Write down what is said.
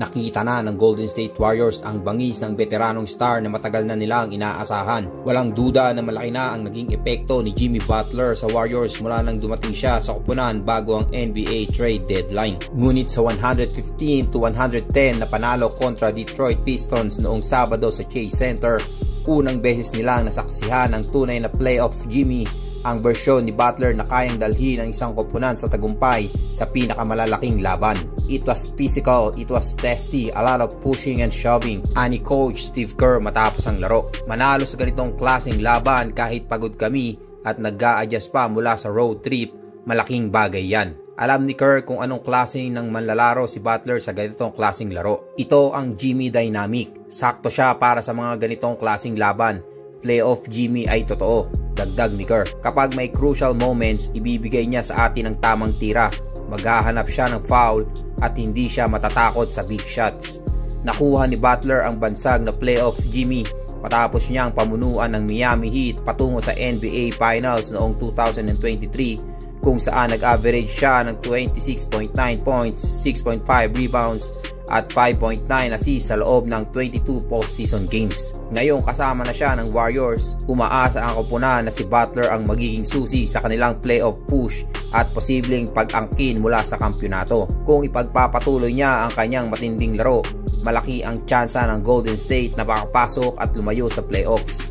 Nakita na ng Golden State Warriors ang bangis ng veteranong star na matagal na nilang inaasahan. Walang duda na malaki na ang naging epekto ni Jimmy Butler sa Warriors mula nang dumating siya sa koponan bago ang NBA trade deadline. Ngunit sa 115-110 na panalo kontra Detroit Pistons noong Sabado sa Chase Center, unang beses nilang nasaksihan ang tunay na playoff Jimmy, ang bersyon ni Butler na kayang dalhin ang isang koponan sa tagumpay sa pinakamalalaking laban. It was physical, it was testy, a lot of pushing and shoving ani Coach Steve Kerr matapos ang laro. Manalo sa ganitong klaseng laban kahit pagod kami at nag-a-adjust pa mula sa road trip, malaking bagay yan. Alam ni Kerr kung anong klaseng ng manlalaro si Butler sa ganitong klaseng laro. Ito ang Jimmy dynamic. Sakto siya para sa mga ganitong klaseng laban. Playoff Jimmy ay totoo, dagdag ni Kerr. Kapag may crucial moments, ibibigay niya sa atin ang tamang tira. Maghahanap siya ng foul at hindi siya matatakot sa big shots. Nakuha ni Butler ang bansag na playoff Jimmy matapos niyang pamunuan ng Miami Heat patungo sa NBA Finals noong 2023, kung saan nag-average siya ng 26.9 points, 6.5 rebounds at 5.9 assists sa loob ng 22 postseason games. Ngayong kasama na siya ng Warriors, umaasa ang koponan na si Butler ang magiging susi sa kanilang playoff push at posibleng pag-angkin mula sa kampyonato. Kung ipagpapatuloy niya ang kanyang matinding laro, malaki ang tsansa ng Golden State na makapasok at lumayo sa playoffs.